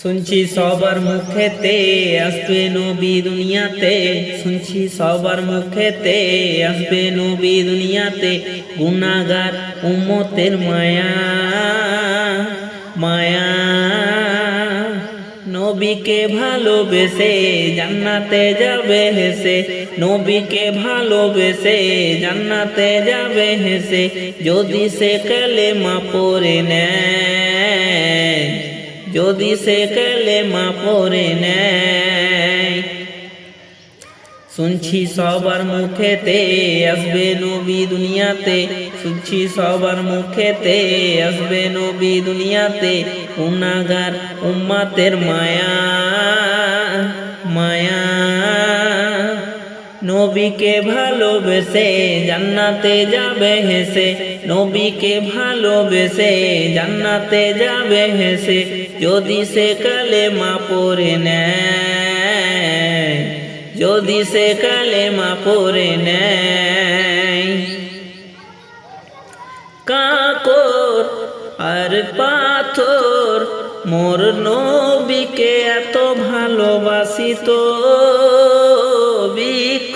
শুনছি সবার মুখেতে আসবে নবী দুনিয়াতে, শুনছি সবার মুখেতে আসবে নবী দুনিয়াতে। গুনাহগার উম্মতের মায়া মায়া, নবীকে ভালোবেসে জান্নাতে যাবে হেসে, নবীকে ভালোবেসে জান্নাতে যাবে হেসে। যদি সে কালেমা পড়ে নেয়, যদি সে কালেমা পড়ে নেয়। শুনছি সবার মুখেতে আসবে নবী দুনিয়াতে, শুনছি সবার মুখেতে আসবে নবী দুনিয়াতে। গুনাহগার উম্মতের মায়া মায়া, নবীকে ভালোবেসে জান্নাতে যাবে হেসে, নবীকে ভালোবেসে জান্নাতে যাবে হেসে। যদি সে কালেমা পড়ে নেয়, যদি সে কালেমা পড়ে নেয়। কাকর আর পাথর মোর নবীকে এত ভালোবাসিত, বৃক্ষ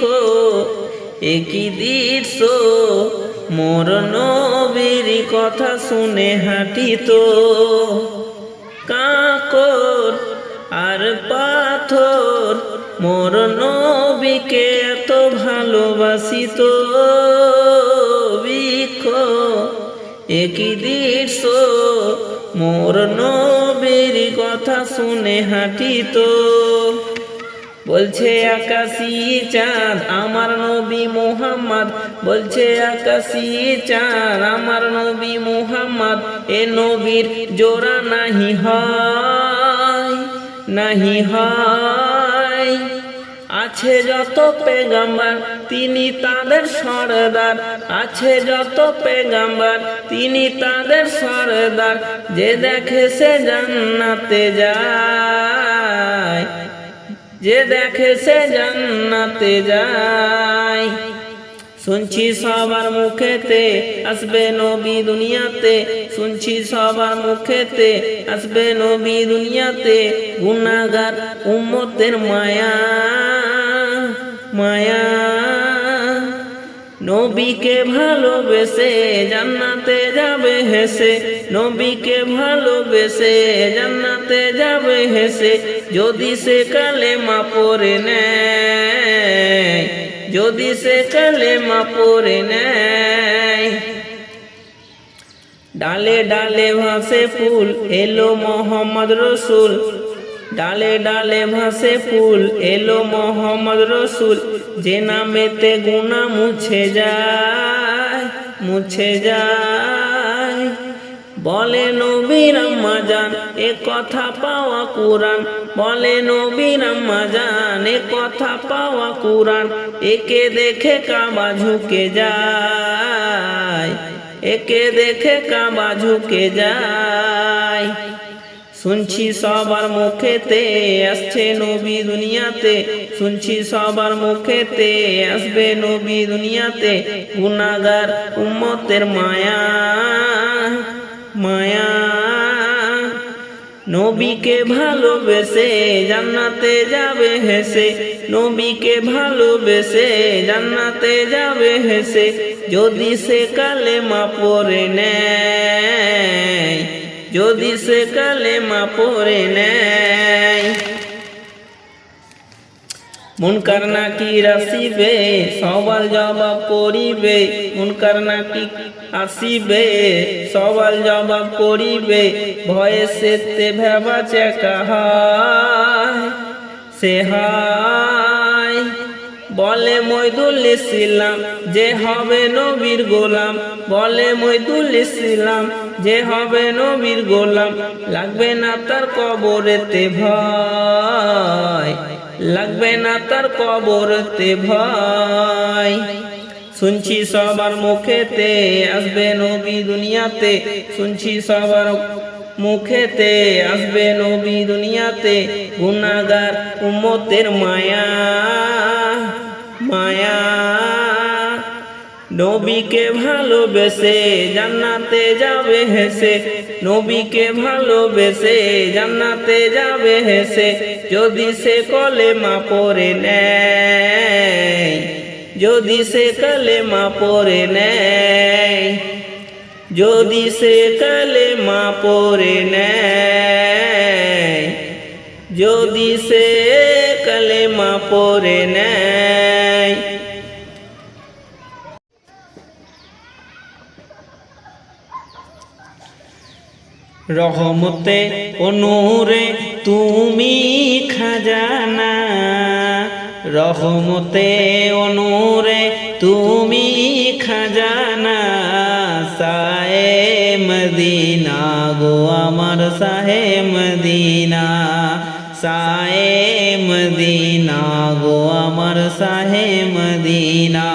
একই দৃশ্য মোর নবীর কথা শুনে হাঁটিত। কাকর আর পাথর মোর নবীকে এত ভালোবাসিত, বৃক্ষ একই দৃশ্য মোর নবীর কথা শুনে হাঁটিত। বলছে আকাশী চাঁদ আমার নবী মুহাম্মদ, বলছে আকাশী চাঁদ আমার নবী মুহাম্মদ। এ নবীর জোড়া নাহি হয়, নাহি হয়। আছে যত পেগাম্বার তিনি তাদের সরদার, আছে যত পেগাম্বার তিনি তাদের সরদার। যে দেখে সে জান্নাতে যায়, যে দেখে সে জান্নাতে যায়। শুনছি সবার মুখেতে আসবে নবী দুনিয়াতে, শুনছি সবার মুখেতে আসবে নবী দুনিয়াতে। গুনাহগার উম্মতের মায়া মায়া, নবীকে ভালোবেসে জান্নাতে যাবে হেসে, নবীকে ভালোবেসে জান্নাতে যাবে হেসে। যদি সে কালেমা পড়ে নেয়, যদি সে কালেমা পড়ে নেয়। ডালে ডালে ভাসে ফুল এলো মোহাম্মদ রসুল, ডালে ডালে ভাসে ফুল এলো মোহাম্মদ রসুল। যে নামেতে গুনাহ মুছে যায়, মুছে যায়। বলে নবীর আম্মা জান এ কথা পাওয়া কুরআন, বলে নবীর আম্মা জান এ কথা পাওয়া কুরআন। একে দেখে কাবা ঝুঁকে যায়, একে দেখে কাবা ঝুঁকে যায়। শুনছি সবার মুখেতে আসছে নবী দুনিয়াতে, শুনছি সবার মুখেতে আসবে নবী দুনিয়াতে। গুনাহগার উম্মতের মায়া মায়া, নবীকে ভালোবেসে জান্নাতে যাবে হেসে, নবীকে ভালোবেসে জান্নাতে যাবে হেসে। যদি সে কালেমা পড়ে নেয়, যদি সে কালেমা পড়ে নেয়। মুনকার নাকির আসিবে সওয়াল জবাব করিবে, মুনকার নাকির আসিবে সওয়াল জবাব করিবে। ভয়ে সেতে ভেবা চেকা হয়, সে হয়। বলে মইদুল ইসলাম যে হবে নবীর গোলাম, বলে মইদুল ইসলাম যে হবে নবীর গোলাম। লাগবে না তার কবরেতে ভয়, লাগবে না তার কবরেতে ভয়। শুনছি সবার মুখেতে আসবে নবী দুনিয়াতে, শুনছি সবার মুখেতে আসবে নবী দুনিয়াতে। গুনাহগার উম্মতের মায়া মায়া, নবীকে ভালোবেসে জান্নাতে যাবে হেসে, নবীকে ভালোবেসে জান্নাতে যাবে হেসে, যদি সে কলেমা পড়ে নেয়, যদি সে কলেমা পড়ে নেয়, যদি সে কলেমা পড়ে নেয়, যদি সে কলেমা পড়ে নেয়। রহমতে ও নূরে তুমি খাজানা, রহমতে ও নূরে তুমি খাজানা, সায়ে মদিনা গো আমার সাহে মদিনা, সায়ে মদিনা গো আমার সাহে মদিনা।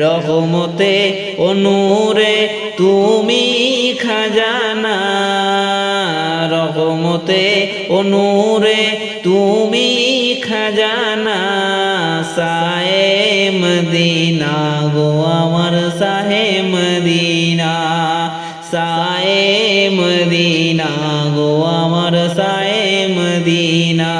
রহমতে ও নূরে তুমি খাজানা, রহমতে ও নূরে তুমি খাজানা, সায়ে মদিনা গো আমার সাহে মদিনা, সায়ে মদিনা গো আমার সায়ে মদিনা।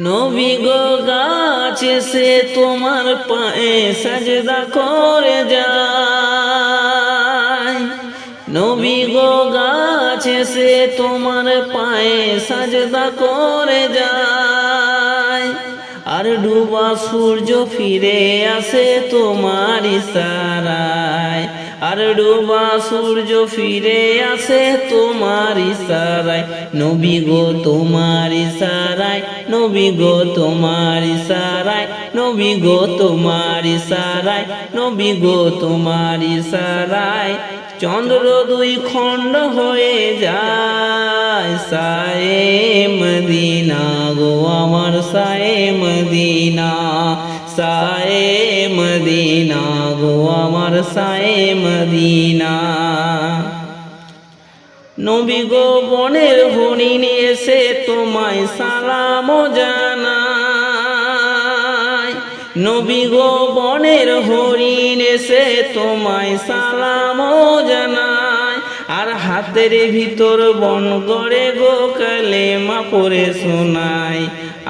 নবী গো গাছ সে তোমার পায়ে সাজদা করে যায়, নবী গো গাছ সে তোমার পায়ে সাজদা করে যায়, আর ডুবা সূর্য ফিরে আসে তোমার ইশারায়, আর ডুবা সূর্য ফিরে আসে তোমার ইশারায়, নবী গো তোমার ইশারায়, নবী গো তোমার ইশারায়, নবী গো তোমার ইশারায়, নবী গো তোমার ইশারায়, চন্দ্র দুই খণ্ড হয়ে যায়, সায়ে মদিনা গো আমার সায়ে মদিনা, সায়ে মদিনা গো আমার সায়ে মদিনা। নবী গো বনের হরিণ এসে তোমায় সালাম জানায়, নবী গো বনের হরিণ এসে তোমায় সালাম জানায়, আর হাতের ভিতর বন গড়ে গো কালেমা পড়ে শোনায়,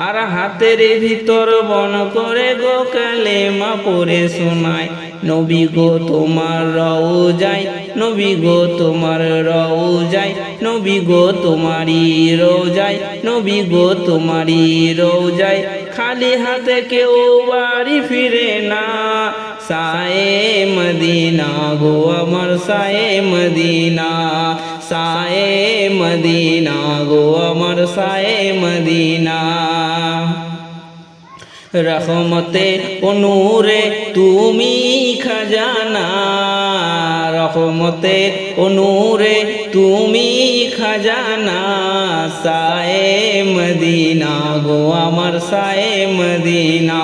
আর হাতের ভিতর বন করে গো কালেমা পড়ে শোনায়, নবী গো তোমার রওজায়, নবী গো তোমার রওজায়, নবী গো তোমারি রওজায়, নবী গো তোমারি রওজায়, খালি হাতে কেউ বাড়ি ফিরে না, সায়ে মদিনা গো আমার সায়ে মদিনা, সায়ে মদিনা গো আমার সায়ে মদিনা। রহমতে ও নূরে তুমি খাজানা, রহমতে ও নূরে তুমি খাজানা, সায়ে মদিনা গো আমার সায়ে মদিনা,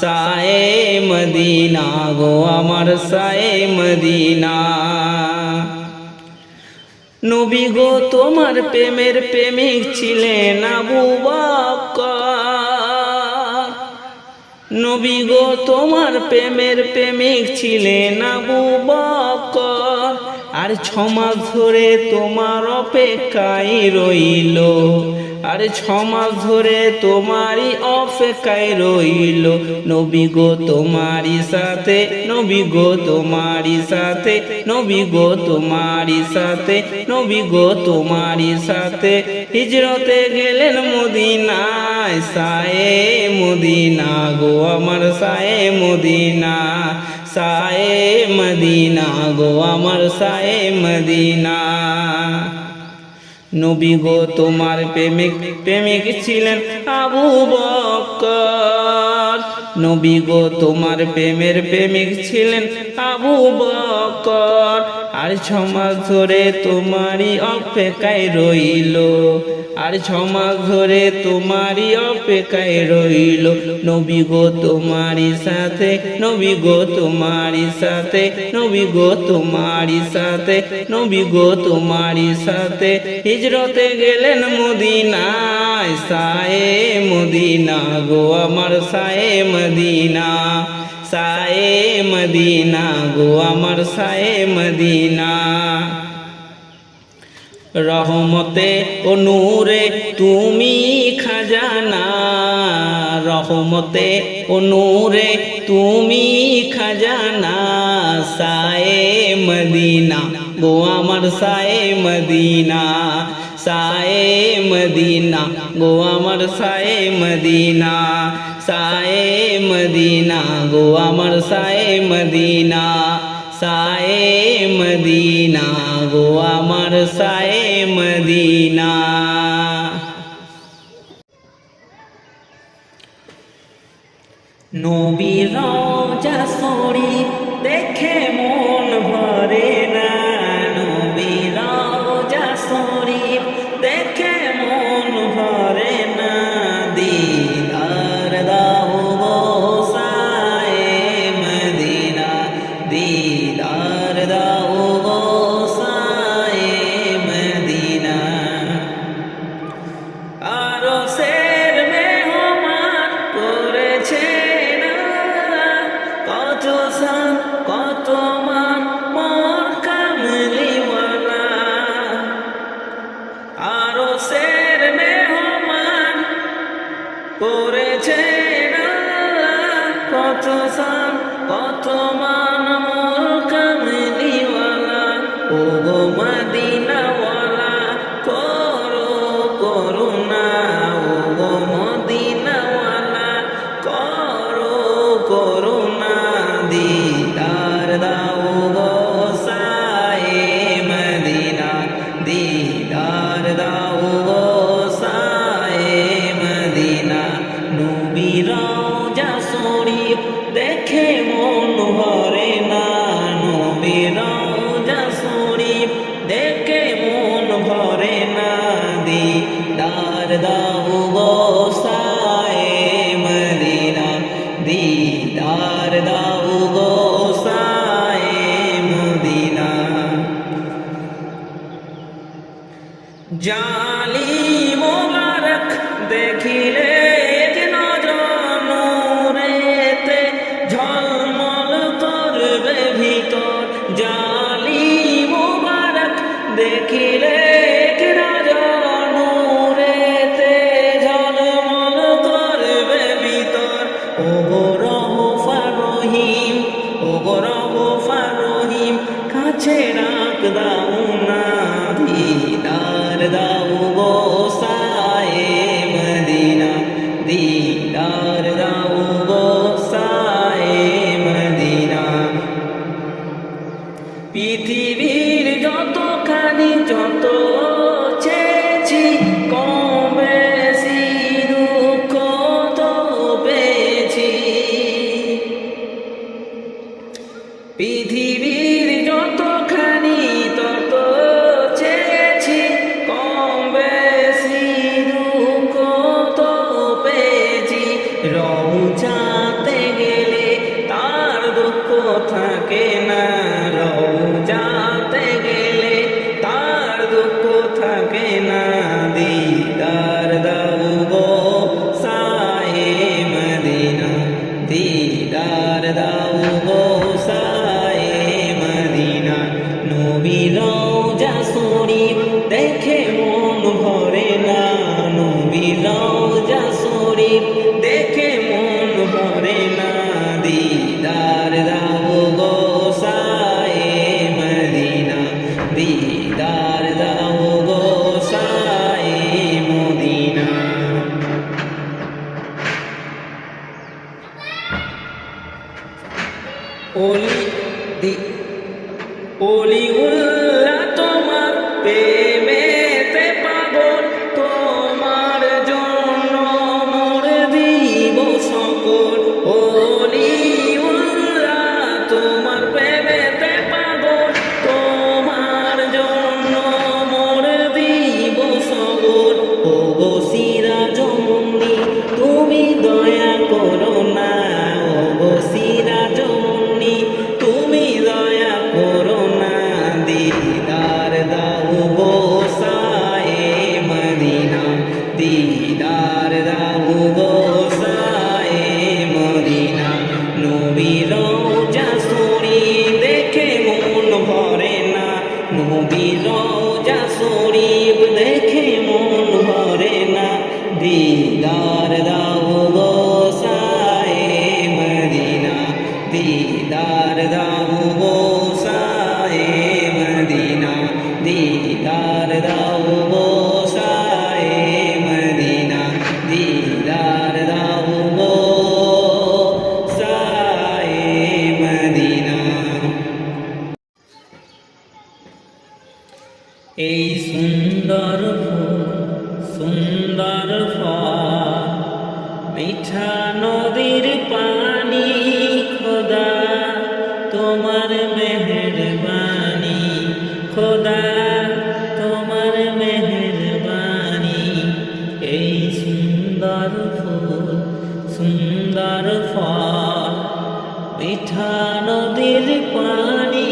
সায়ে মদিনা গো আমার সায়ে মদিনা। নবী গো তোমার প্রেমের প্রেমিক ছিলেন আবু বকর, নবী গো তোমার প্রেমের প্রেমিক ছিলেন আবু বকর, আর 6 মাস ধরে তোমার অপেক্ষায় রইল, আর 6 মাস ধরে তোমারই অপেক্ষায় রইল, নবী গো তোমারই সাথে, নবী গো তোমারই সাথে, নবী গো তোমারই সাথে, নবী গো তোমারই সাথে, হিজরতে গেলেন মদিনায়, সায়ে মদিনা গো আমার সায়ে মদিনা, সায়ে মদিনা গো আমার সায়ে মদিনা। নবী গো তোমার প্রেমিক ছিলেন আবু বকর, নবী গো তোমার প্রেমিক ছিলেন আবু বকর, আর 6 মাস ধরে তোমারই অপেক্ষায় রইল, আর 6 মাস ধরে তোমারই অপেক্ষায় রইল। নবী গো তোমারই সাথে, নবী গো তোমারই সাথে, নবী গো তোমারই সাথে, নবী গো তোমারই সাথে হিজরতে গেলেন মদিনায়। সায়ে মদিনা গো আমার সায়ে মদিনা, সায়ে মদিনা গো আমার সায়ে মদিনা। রহমতে ও নূরে তুমি খাজানা, রহমতে ও নূরে তুমি খাজানা। সায়ে মদিনা গো আমার সায়ে মদিনা, সায়ে মদিনা গো আমার সায়ে মদিনা, সায়ে মদিনা গো আমার সায়ে মদিনা, সায়ে মদিনা গো আমার সায়ে মদিনা। নবীর রওজা শরীফ দেখে মন ভরে না, নবীর রওজা শরীফ দেখে মন ভরে না। দিদার দাও গো সায়ে মদিনা, দিদার দাও গো সায়ে মদিনা। আরশের মেহমান করেছে কত সান কত মান মোর কামলিওয়ালা। আরশের মেহমান করেছে কত সান কত মান মোর কামলিওয়ালা। ও গো মদিনাওয়ালা করো করুণা, ও গো মদিনাওয়ালা করো করুণা। দিদার দাও গো সায়ে মদিনা, দিদার দাও গো সায়ে মদিনা। নবীর রওজা শরীফ দেখে মন ভরে না, নবীর রওজা শরীফ দেখে মন ভরে না। দিদার দাও গো সায়ে মদিনা, দিদার দাও গো সায়ে মদিনা। জালি মোবারক দেখিলে নূরেতে ঝলমল করবে ভিতর। জালি মোবারক দেখিলে নূরেতে ঝলমল করবে ভিতর। ও গো রহমান রহিম, ও গো রহমান রহিম কাছে রাখ দাও না। দিদার দাও গো সায়ে মদিনা, দিদার দাও গো সায়ে মদিনা। পৃথিবীর যতখানি যত চেয়েছি কম বেশি দুঃখ তো পেয়েছি। পৃথিবীর যতখানি তত চেয়েছি কম বেশি দুঃখ তো পেয়েছি। রওজাতে গেলে তার দুঃখ থাকে না, রওজাতে গেলে তার দুঃখ থাকে না। দিদার দাও গো সায়ে মদিনা, দিদার দাও গো সায়ে মদিনা। নবীর রওজা শরীফ দেখে মন ভরে না, নবীর রওজা শরীফ দেখে মন ভরে না। দিদার দাও গো সায়ে মদিনা, দিদার দাও গো সায়ে মদিনা। ওলিউল্লাহ তোমার প্রেমেতে পাগল, তোমার জন্য মোর দিব সকল। ওলিউল্লাহ তোমার প্রেমেতে পাগল, তোমার নবীর রওজা শরীফ দেখে মন ভরে না, দিদার দাও গো শাহে মদিনা, দিদার দাও গো শাহে মদিনা, দিদার দাও গো শাহে মদিনা, দিদার দাও গো শাহে মদিনা। এই সুন্দর ফুল সুন্দর ফল, মিঠা নদীর পানি, খোদা তোমার মেহেরবানি, খোদা তোমার মেহেরবানি। এই সুন্দর ফুল সুন্দর ফল, মিঠা নদীর পানি,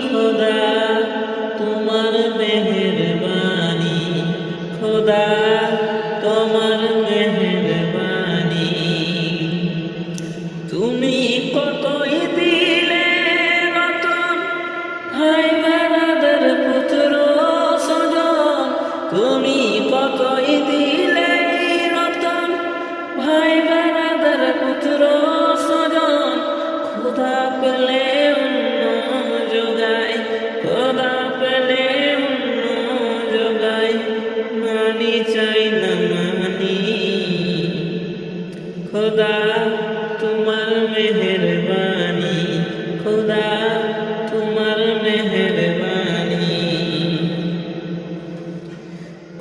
খোদা তোমার মেহেরবানি, খোদা তোমার মেহেরবানি। তুমি কতই দিলে রতন, ভাই বেড়াদের পুত্র স্বজন, তুমি কতই দিলে রতন, ভাই বেড়াদের পুত্র স্বজন। খোদা পেলে অন্য যোগায়, খোদা পেলে অন্য যোগায়, মানি চাই না মানি, খোদা তোমার মেহেরবানি, খোদা তোমার মেহেরবানি।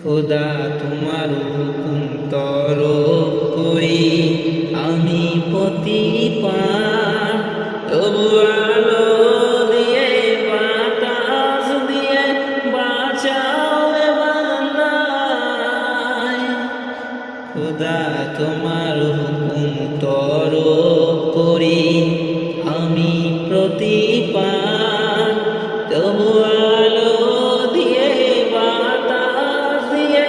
খোদা তোমার হুকুম তরফ করি আমি প্রতিপাল, তবু আলো দিয়ে বাতাস দিয়ে বাঁচাও এ বান্দায়। খোদা তোমার হুকুম তরফ করি আমি প্রতিপাল, তবু আলো দিয়ে বাতাস দিয়ে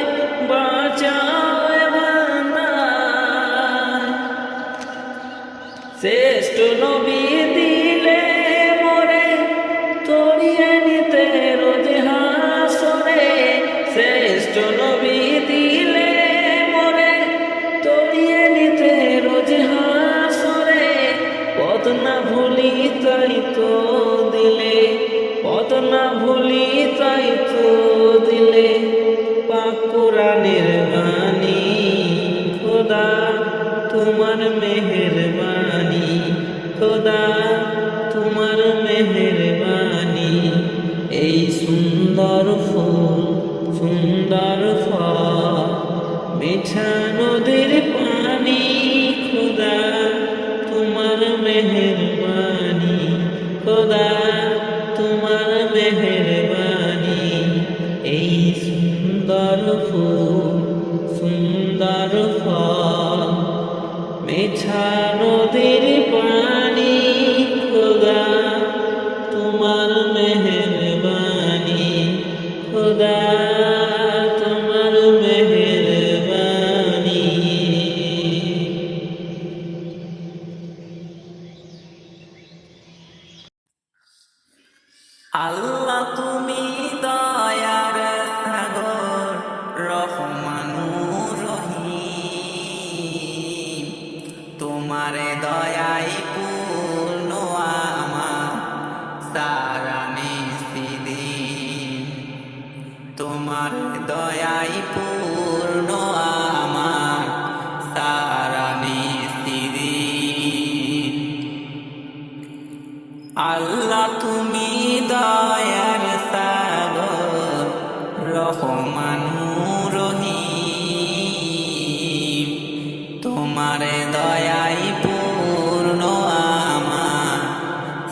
বাঁচাও এ বান্দায়। শ্রেষ্ঠ নবী দিলে মোরে তরিয়ে নিতে রোজ হাসরে, শ্রেষ্ঠ নবী দিলে মোরে তরিয়ে নিতে রোজ হাসরে। পথ না ভুলি তাই তো দিলে, পথ না ভুলি তাই তো দিলে, পাক কোরআনের বাণী, খোদা তোমার মেহেরবানি, খোদা তোমার মেহেরবানি। এই সুন্দর ফুল সুন্দর ফল, মিঠা নদীর পানি, খোদা তোমার মেহেরবানি, খোদা তোমার মেহেরবানি। এই সুন্দর ফুল সুন্দর ফল, মিঠা নদীর পানি, খোদা তোমার মেহেরবানি, খোদা তোমার মেহেরবানি। আল্লাহ তুমি দয়ার সাগর, রহমানুর রহিম, তোমার দয়ায় পূর্ণ আমার সারা নিসিদিন, তোমার দয়ায় পূর্ণ আমার সারা নিসিদিন। আল্লাহ তুমি দয়ার সাগর, রহমানুর রহিম, তোমার দয়ায় পূর্ণ আমার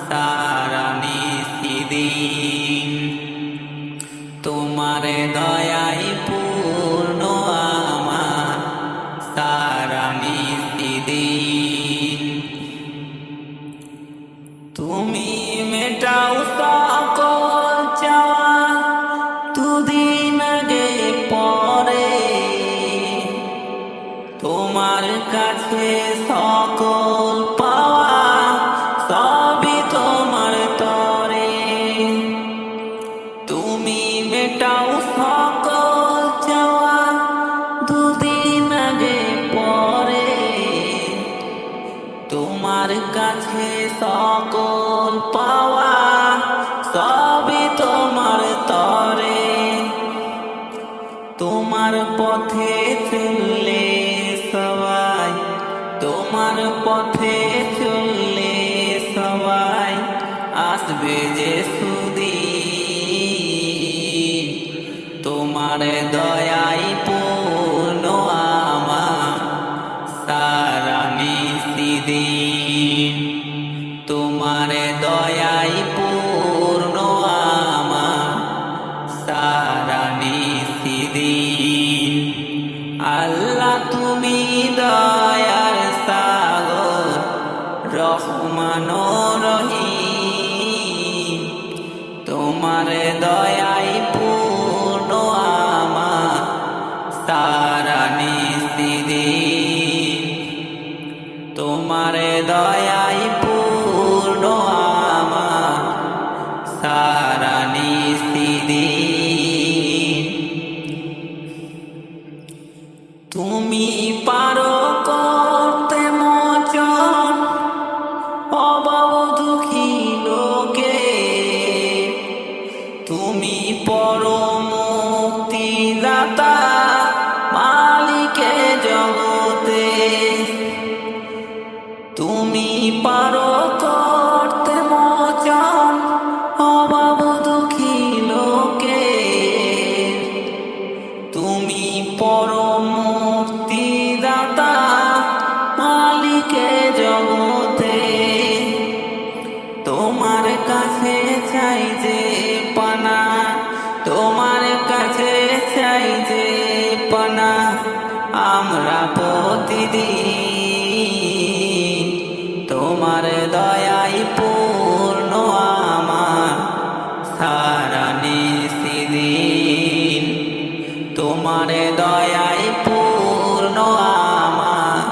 সারা নিসিদিন, তোমার দয়ায় পূর্ণ আমার সারা নিসিদিন। তুমি মেটাও সকল চাওয়া দুদিন আগে পরে, তোমার কাছে সকল পাওয়া সবই তোমার তরে। সবই তোমার তরে, তোমার পথে চললে সবাই, তোমার পথে চললে সবাই আসবে যে সুদিন। তোমার দয়াই পূর্ণ আমার সারা নিশিদিন, তোমার দয়াই পূর্ণ আমার সারা নিশিদিন। আল্লাহ তুমি দয়ার সাগর, রহমান রহিম, তোমার দয়াই পূর্ণ আমার সারা নিশিদিন, তোমার দয়াই পূর্ণ আমার সারা নিশিদিন। তুমি পারো করতে মোচন অভাব দুঃখী লোকে, তুমি পরম মুক্তিদাতা মালিকে জগতে। তুমি পারো করতে মোচন অভাব দুঃখী লোকে, তুমি পরম মুক্তিদাতা মালিকে জগতে। তোমার কাছে চাই যে পানা, তোমার কাছে চাই যে পানা আমরা প্রতিদিন। তোমার দয়াই পূর্ণ আমার সারা নিশিদিন, তোমার দয়াই পূর্ণ আমার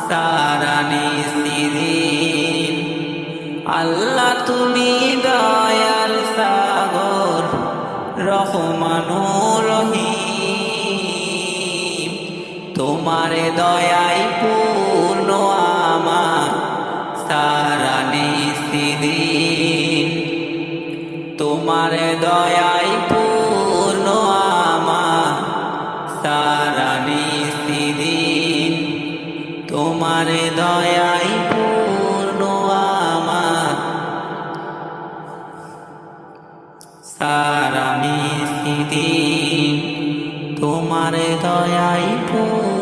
সারা নিশিদিন। আল্লাহ তুমি দয়ার সাগর, রহমান রহিম, তোমার দয়াই পূর্ণ আমার সারা নিশিদিন, তোমার দয়াই পূর্ণ আমার সারা নিশিদিন, তোমার দয়াই পূর্ণ আমার সারা নিশিদিন, তোমার দয়াই পূর্ণ।